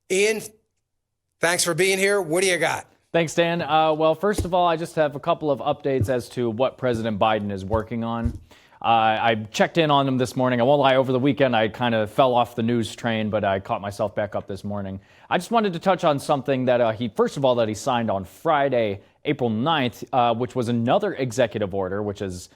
Ian, thanks for being here. What do you got? Thanks, Dan. Well, first of all, I just have a couple of updates as to what President Biden is working on. I checked in on him this morning. I won't lie, over the weekend I kind of fell off the news train, but I caught myself back up this morning. I just wanted to touch on something that he signed on Friday, April 9th, which was another executive order, which has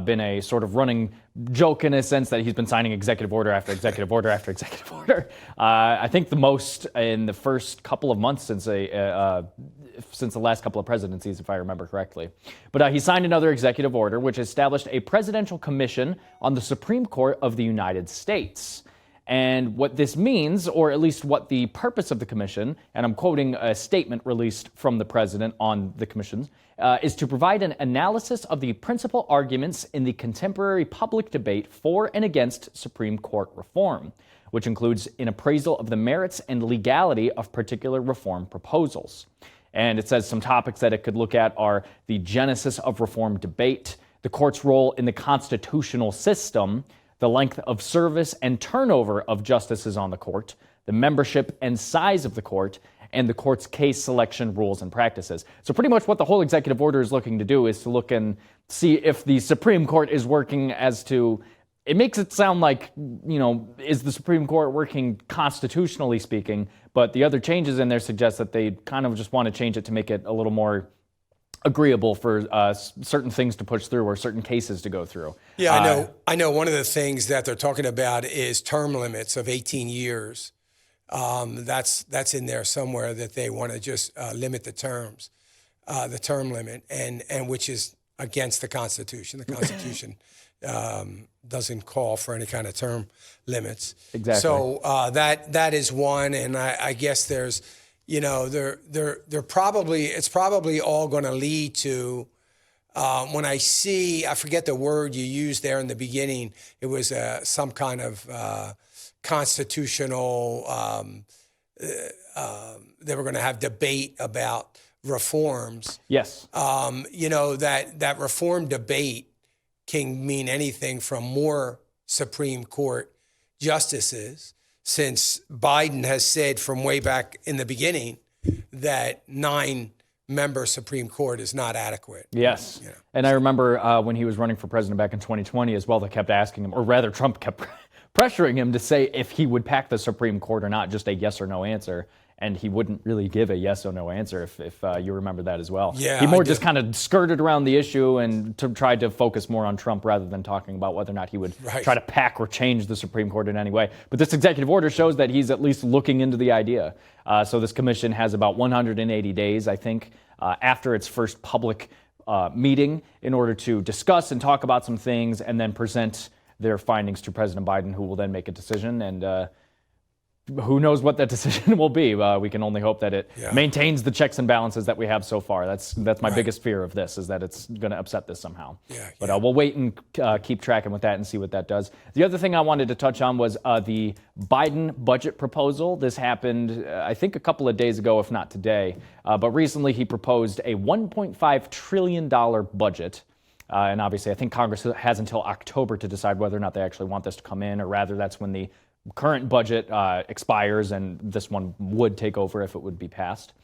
been a sort of running joke in a sense that he's been signing executive order after executive order after executive order. I think the most in the first couple of months since the last couple of presidencies, if I remember correctly. But he signed another executive order which established a presidential commission on the Supreme Court of the United States. And what this means, or at least what the purpose of the commission, and I'm quoting a statement released from the president on the commission, is to provide an analysis of the principal arguments in the contemporary public debate for and against Supreme Court reform, which includes an appraisal of the merits and legality of particular reform proposals. And it says some topics that it could look at are the genesis of reform debate, the court's role in the constitutional system, the length of service and turnover of justices on the court, the membership and size of the court, and the court's case selection rules and practices. So pretty much what the whole executive order is looking to do is to look and see if the Supreme Court is working as to, it makes it sound like, is the Supreme Court working constitutionally speaking? But the other changes in there suggest that they kind of just want to change it to make it a little more agreeable for certain things to push through or certain cases to go through. Yeah, I know. One of the things that they're talking about is term limits of 18 years. That's in there somewhere, that they want to just limit the term limit, and which is against the Constitution. The Constitution doesn't call for any kind of term limits. Exactly. So that is one, and I guess there's, they're probably all going to lead to, when I forget the word you used there in the beginning, it was some kind of constitutional, they were going to have debate about reforms. Yes. That reform debate can mean anything from more Supreme Court justices, since Biden has said from way back in the beginning that 9-member Supreme Court is not adequate. Yes. And I remember when he was running for president back in 2020 as well, they kept asking him, or rather Trump kept pressuring him to say if he would pack the Supreme Court or not, just a yes or no answer. And he wouldn't really give a yes or no answer, if you remember that as well. Yeah, he more just kind of skirted around the issue and tried to focus more on Trump rather than talking about whether or not he would try to pack or change the Supreme Court in any way. But this executive order shows that he's at least looking into the idea. So this commission has about 180 days, I think, after its first public meeting in order to discuss and talk about some things and then present their findings to President Biden, who will then make a decision. And who knows what that decision will be? We can only hope that it maintains the checks and balances that we have so far. That's my biggest fear of this, is that it's going to upset this somehow. But we'll wait and keep tracking with that and see what that does. The other thing I wanted to touch on was the Biden budget proposal. This happened, I think, a couple of days ago, if not today. But recently he proposed a $1.5 trillion budget. And obviously I think Congress has until October to decide whether or not they actually want this to come in, or rather that's when the current budget expires, and this one would take over if it would be passed.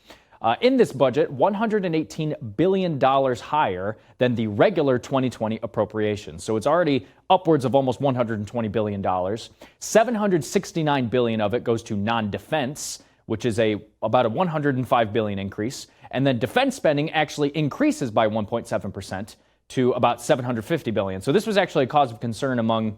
In this budget, $118 billion higher than the regular 2020 appropriation. So it's already upwards of almost $120 billion. $769 billion of it goes to non-defense, which is about a $105 billion increase. And then defense spending actually increases by 1.7% to about $750 billion. So this was actually a cause of concern among,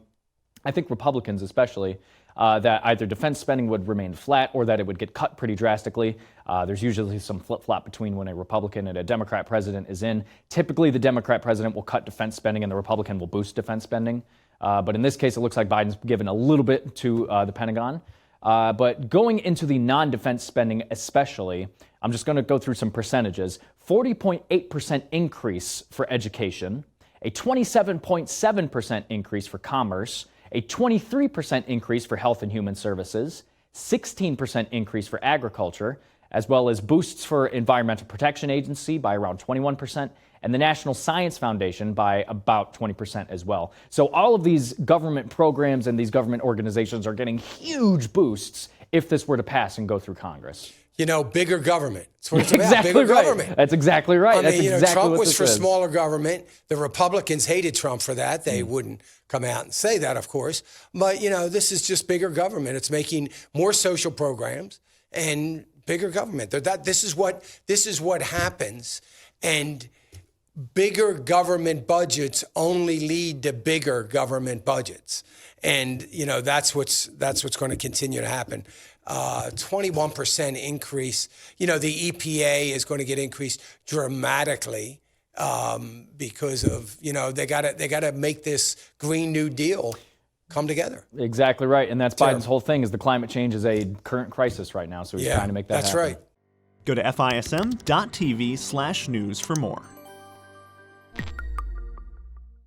I think, Republicans especially, that either defense spending would remain flat or that it would get cut pretty drastically. There's usually some flip-flop between when a Republican and a Democrat president is in. Typically, the Democrat president will cut defense spending and the Republican will boost defense spending. But in this case, it looks like Biden's given a little bit to the Pentagon. But going into the non-defense spending especially, I'm just going to go through some percentages. 40.8% increase for education, a 27.7% increase for commerce, a 23% increase for health and human services, 16% increase for agriculture, as well as boosts for Environmental Protection Agency by around 21%, and the National Science Foundation by about 20% as well. So all of these government programs and these government organizations are getting huge boosts if this were to pass and go through Congress? Bigger government. That's what it's about. Exactly bigger right. government. That's exactly right. I mean, That's exactly Trump what was this for is. smaller government. The Republicans hated Trump for that. They wouldn't come out and say that, of course. But, this is just bigger government. It's making more social programs and bigger government. This is what happens. And bigger government budgets only lead to bigger government budgets. And, that's what's going to continue to happen. 21% increase. The EPA is going to get increased dramatically because of, they got to make this Green New Deal come together. Exactly right. And that's Biden's whole thing is the climate change is a current crisis right now. So he's trying to make that happen. That's right. Go to FISM.tv/news for more.